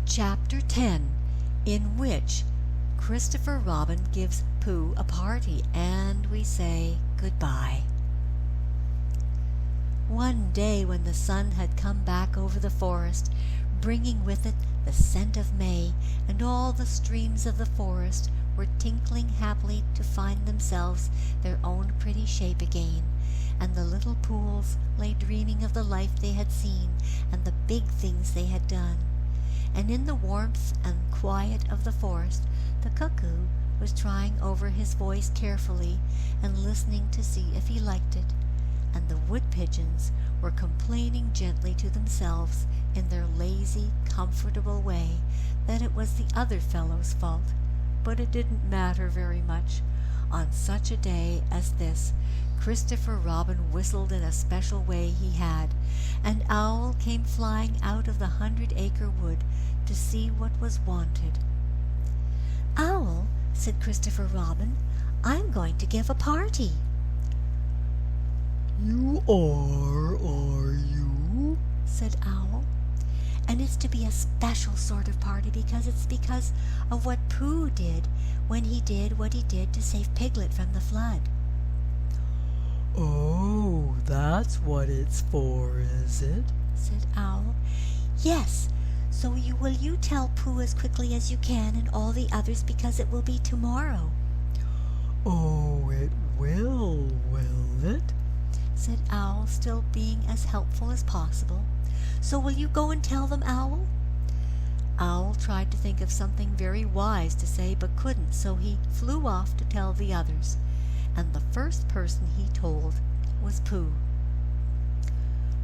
Chapter 10, in which Christopher Robin gives Pooh a party and we say goodbye. One day when the sun had come back over the forest, bringing with it the scent of May, and all the streams of the forest were tinkling happily to find themselves their own pretty shape again, and the little pools lay dreaming of the life they had seen and the big things they had done. And in the warmth and quiet of the forest, the cuckoo was trying over his voice carefully and listening to see if he liked it, and the wood pigeons were complaining gently to themselves in their lazy, comfortable way that it was the other fellow's fault. But it didn't matter very much. On such a day as this, Christopher Robin whistled in a special way he had, and Owl came flying out of the 100-acre wood to see what was wanted. "Owl," said Christopher Robin, "I'm going to give a party." "You are you?" said Owl. "And it's to be a special sort of party because of what Pooh did when he did what he did to save Piglet from the flood." "Oh, that's what it's for, is it?" said Owl. "Yes, so will you tell Pooh as quickly as you can and all the others because it will be tomorrow?" "Oh, it will it?" said Owl, still being as helpful as possible. "So will you go and tell them, Owl?" Owl tried to think of something very wise to say but couldn't, so he flew off to tell the others, and the first person he told was Pooh.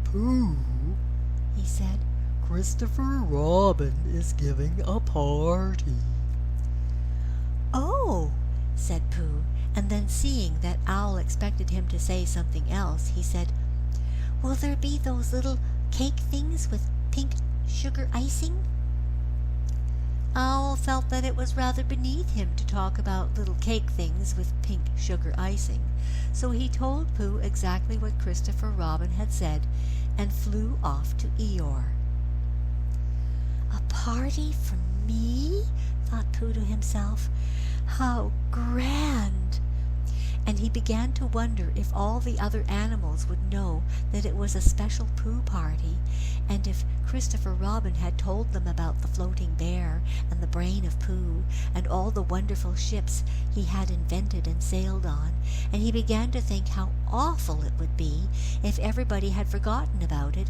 "Pooh," he said, "Christopher Robin is giving a party." "Oh," said Pooh, and then seeing that Owl expected him to say something else, he said, "Will there be those little cake things with pink sugar icing?" Owl felt that it was rather beneath him to talk about little cake things with pink sugar icing, so he told Pooh exactly what Christopher Robin had said and flew off to Eeyore. "A party for me?" thought Pooh to himself. "How grand!" And he began to wonder if all the other animals would know that it was a special Pooh party, and if Christopher Robin had told them about the floating bear and the brain of Pooh and all the wonderful ships he had invented and sailed on, and he began to think how awful it would be if everybody had forgotten about it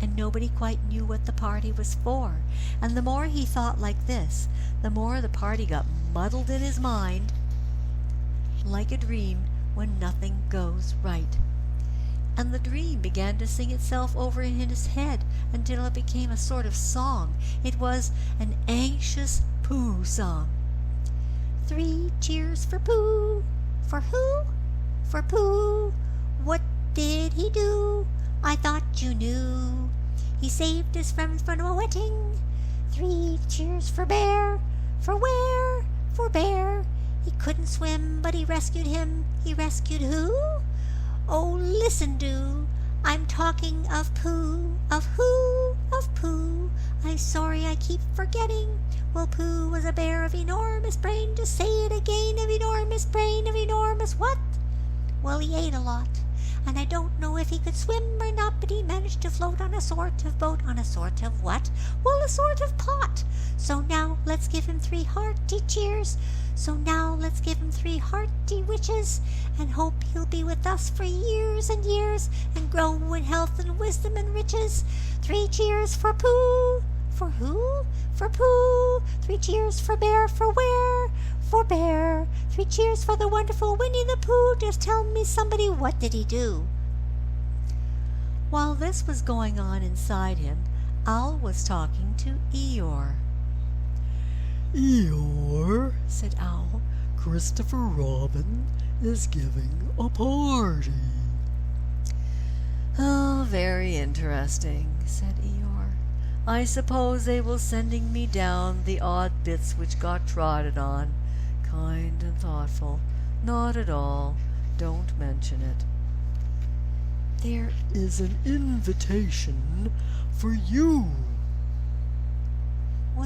and nobody quite knew what the party was for. And the more he thought like this, the more the party got muddled in his mind, like a dream when nothing goes right. And the dream began to sing itself over in his head until it became a sort of song. It was an anxious Pooh song. "3 cheers for Pooh." "For who?" "For Pooh." "What did he do? I thought you knew. He saved his friends from a wetting." "3 cheers for Bear." "For where?" "For Bear. He couldn't swim, but he rescued him." "He rescued who?" "Oh, listen, do. I'm talking of Pooh." "Of who?" "Of Pooh. I'm sorry I keep forgetting." "Well, Pooh was a bear of enormous brain." "To say it again, of enormous brain." "Of enormous what?" "Well, he ate a lot, and I don't know if he could swim or not, but he managed to float on a sort of boat." "On a sort of what?" "Well, a sort of pot. So now let's give him 3 hearty cheers. So now let's give him 3 hearty wishes, and hope he'll be with us for years and years, and grow in health and wisdom and riches. 3 cheers for Pooh." "For who?" "For Pooh." 3 cheers for Bear." "For where?" "For Bear." 3 cheers for the wonderful Winnie the Pooh. Just tell me, somebody, what did he do?" While this was going on inside him, Owl was talking to Eeyore. "Eeyore," said Owl, "Christopher Robin is giving a party." "Oh, very interesting," said Eeyore. "I suppose they will sending me down the odd bits which got trodden on. Kind and thoughtful. Not at all. Don't mention it." "There is an invitation for you."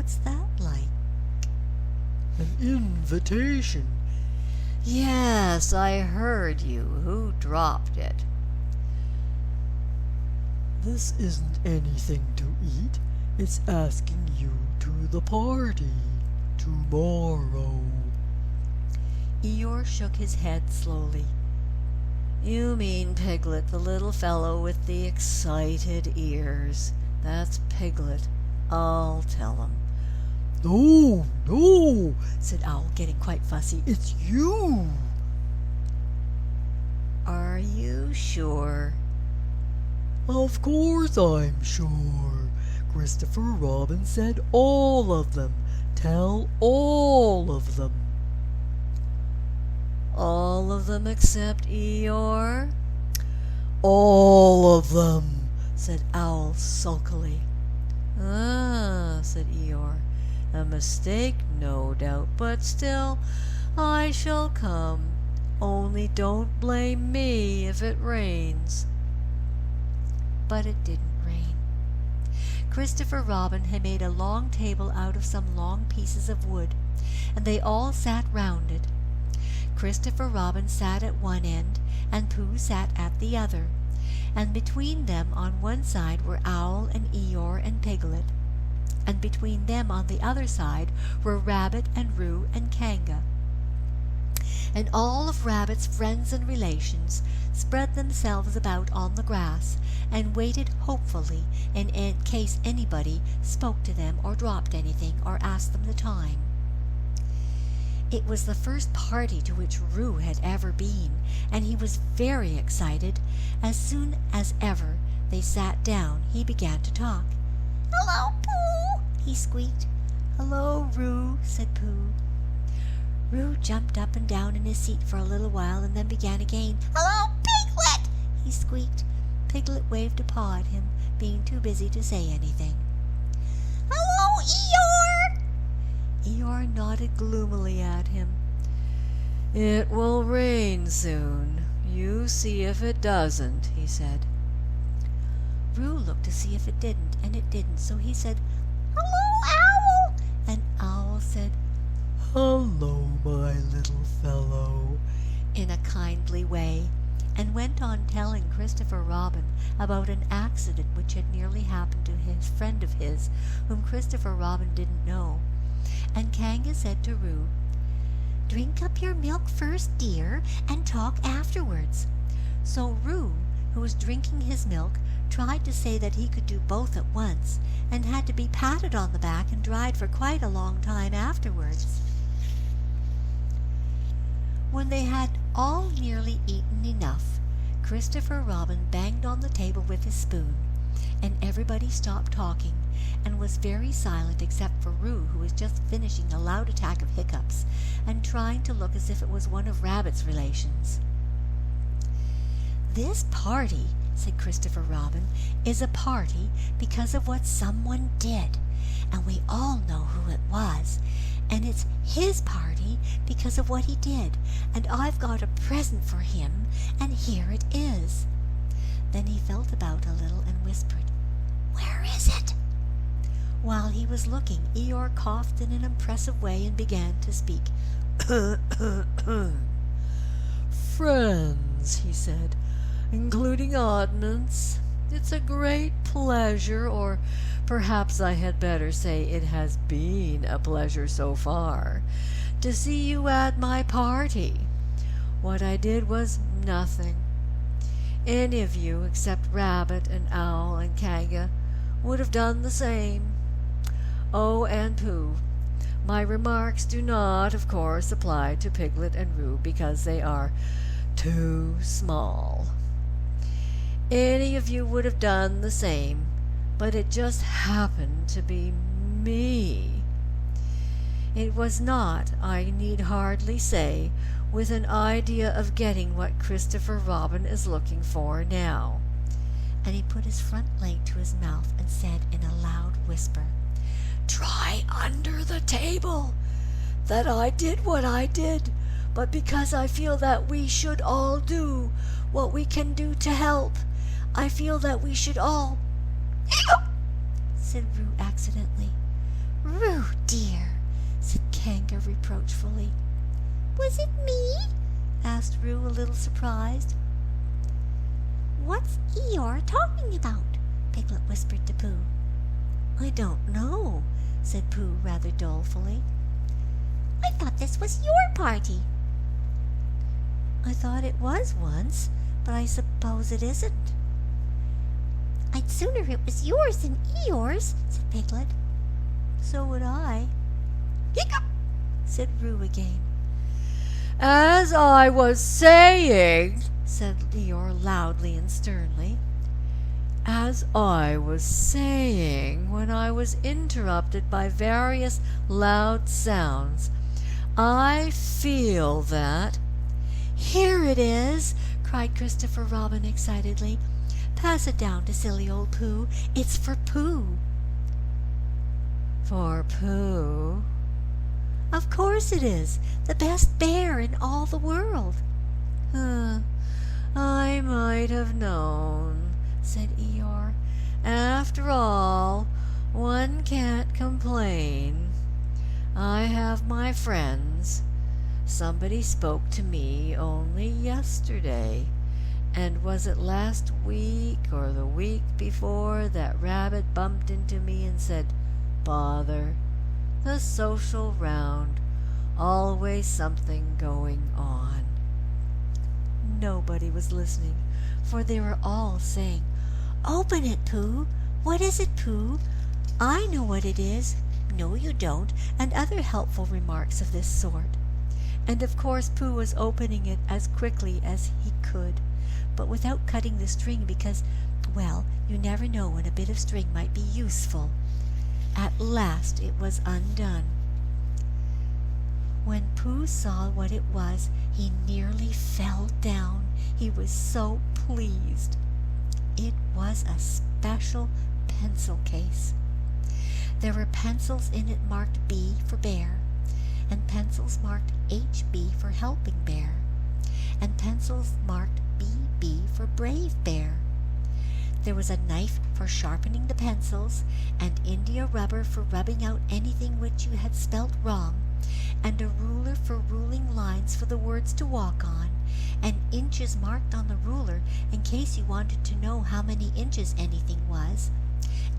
What's that like? An invitation. Yes, I heard you. Who dropped it? This isn't anything to eat. It's asking you to the party tomorrow. Eeyore shook his head slowly. You mean Piglet, the little fellow with the excited ears. That's Piglet. I'll tell him. No, no, said Owl, getting quite fussy. it's you. Are you sure? Of course I'm sure. Christopher Robin said all of them. Tell all of them. All of them except Eeyore? All of them, said Owl sulkily. Ah, said Eeyore. A mistake, no doubt, but still, I shall come. Only don't blame me if it rains. But it didn't rain. Christopher Robin had made a long table out of some long pieces of wood, and they all sat round it. Christopher Robin sat at one end, and Pooh sat at the other, and between them on one side were Owl and Eeyore and Piglet, and between them on the other side were Rabbit and Roo and Kanga. And all of Rabbit's friends and relations spread themselves about on the grass and waited hopefully in case anybody spoke to them or dropped anything or asked them the time. It was the first party to which Roo had ever been, and he was very excited. As soon as ever they sat down, he began to talk. "Hello, Pooh," he squeaked. "Hello, Roo," said Pooh. Roo jumped up and down in his seat for a little while and then began again. "Hello, Piglet," he squeaked. Piglet waved a paw at him, being too busy to say anything. "Hello, Eeyore." Eeyore nodded gloomily at him. "It will rain soon. You see if it doesn't," he said. Roo looked to see if it didn't, and it didn't, so he said, "Hello, Owl." And Owl said, Hello, my little fellow, in a kindly way, and went on telling Christopher Robin about an accident which had nearly happened to his friend of his, whom Christopher Robin didn't know. And Kanga said to Roo, "Drink up your milk first, dear, and talk afterwards." So Roo, who was drinking his milk, tried to say that he could do both at once, and had to be patted on the back and dried for quite a long time afterwards. When they had all nearly eaten enough, Christopher Robin banged on the table with his spoon, and everybody stopped talking and was very silent except for Roo, who was just finishing a loud attack of hiccups and trying to look as if it was one of Rabbit's relations. "This party," said Christopher Robin, "is a party because of what someone did, and we all know who it was. And it's his party because of what he did, and I've got a present for him, and here it is." Then he felt about a little and whispered, "Where is it?" While he was looking, Eeyore coughed in an impressive way and began to speak. friends, he said, "including oddments, it's a great pleasure, or perhaps I had better say it has been a pleasure so far, to see you at my party. What I did was nothing. Any of you, except Rabbit and Owl and Kanga, would have done the same. Oh, and Pooh. My remarks do not, of course, apply to Piglet and Roo because they are too small. Any of you would have done the same, but it just happened to be me. It was not, I need hardly say, with an idea of getting what Christopher Robin is looking for now." And he put his front leg to his mouth and said in a loud whisper, "Try under the table that I did what I did, but because I feel that we should all do what we can do to help, I feel that we should all..." said Roo accidentally. "Roo, dear," said Kanga reproachfully. "Was it me?" asked Roo, a little surprised. "What's Eeyore talking about?" Piglet whispered to Pooh. "I don't know," said Pooh rather dolefully. "I thought this was your party." "I thought it was once, but I suppose it isn't." "I'd sooner it was yours than Eeyore's," said Piglet. "So would I." "Hiccup!" said Roo again. "As I was saying," said Eeyore loudly and sternly, "as I was saying when I was interrupted by various loud sounds, I feel that—" "Here it is!" cried Christopher Robin excitedly. "Pass it down to silly old Pooh. It's for Pooh." "For Pooh?" "Of course it is. The best bear in all the world." I might have known," said Eeyore. "After all, one can't complain. I have my friends. Somebody spoke to me only yesterday. And was it last week or the week before that Rabbit bumped into me and said, 'Bother, the social round, always something going on.'" Nobody was listening, for they were all saying, "Open it, Pooh! What is it, Pooh? I know what it is." "No, you don't," and other helpful remarks of this sort. And of course Pooh was opening it as quickly as he could, but without cutting the string because, well, you never know when a bit of string might be useful. At last it was undone. When Pooh saw what it was, he nearly fell down. He was so pleased. It was a special pencil case. There were pencils in it marked B for bear, and pencils marked HB for helping bear, and pencils marked BB for brave bear. There was a knife for sharpening the pencils, and India rubber for rubbing out anything which you had spelt wrong, and a ruler for ruling lines for the words to walk on, and inches marked on the ruler in case you wanted to know how many inches anything was,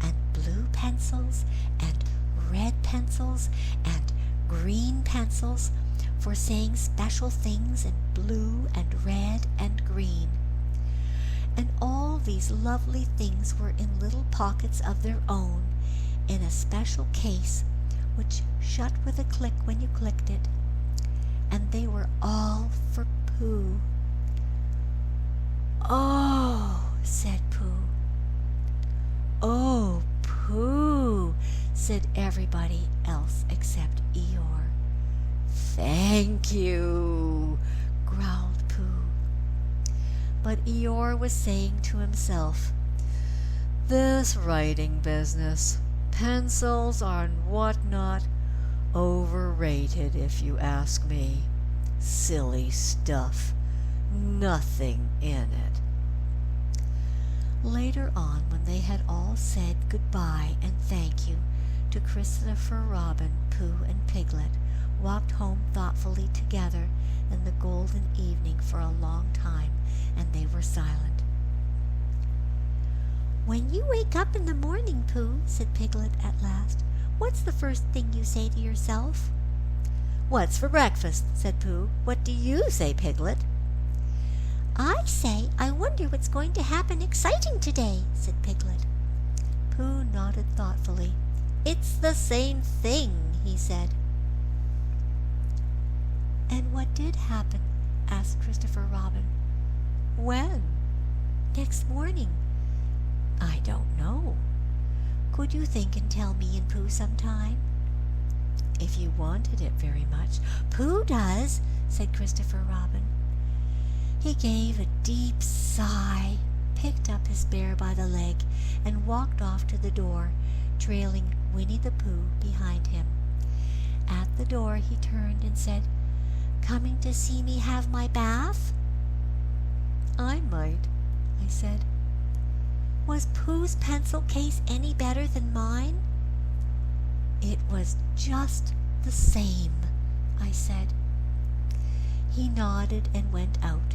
and blue pencils, and red pencils, and green pencils for saying special things in blue and red and green. And all these lovely things were in little pockets of their own, in a special case, which shut with a click when you clicked it. And they were all for Pooh. "Oh," said Pooh. "Oh, Pooh," said everybody else except Eeyore. "Thank you," growled Pooh. But Eeyore was saying to himself, "This writing business, pencils and whatnot, overrated if you ask me. Silly stuff, nothing in it." Later on, when they had all said goodbye and thank you to Christopher Robin, Pooh, and Piglet, walked home thoughtfully together in the golden evening for a long time, and they were silent. "When you wake up in the morning, Pooh," said Piglet at last, "what's the first thing you say to yourself?" "What's for breakfast?" said Pooh. "What do you say, Piglet?" "I say, I wonder what's going to happen exciting today," said Piglet. Pooh nodded thoughtfully. "It's the same thing," he said. "And what did happen?" asked Christopher Robin. "When?" "Next morning." "I don't know. Could you think and tell me and Pooh sometime?" "If you wanted it very much." "Pooh does," said Christopher Robin. He gave a deep sigh, picked up his bear by the leg, and walked off to the door, trailing Winnie the Pooh behind him. At the door he turned and said, "Coming to see me have my bath?" "I might," I said. "Was Pooh's pencil case any better than mine?" It was just the same, I said. He nodded and went out,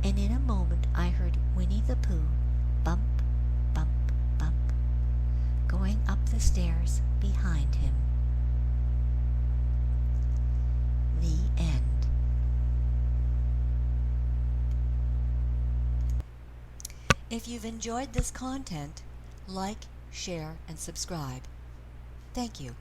and in a moment I heard Winnie the Pooh bump, bump, bump, going up the stairs behind him. The end. If you've enjoyed this content, like, share, and subscribe. Thank you.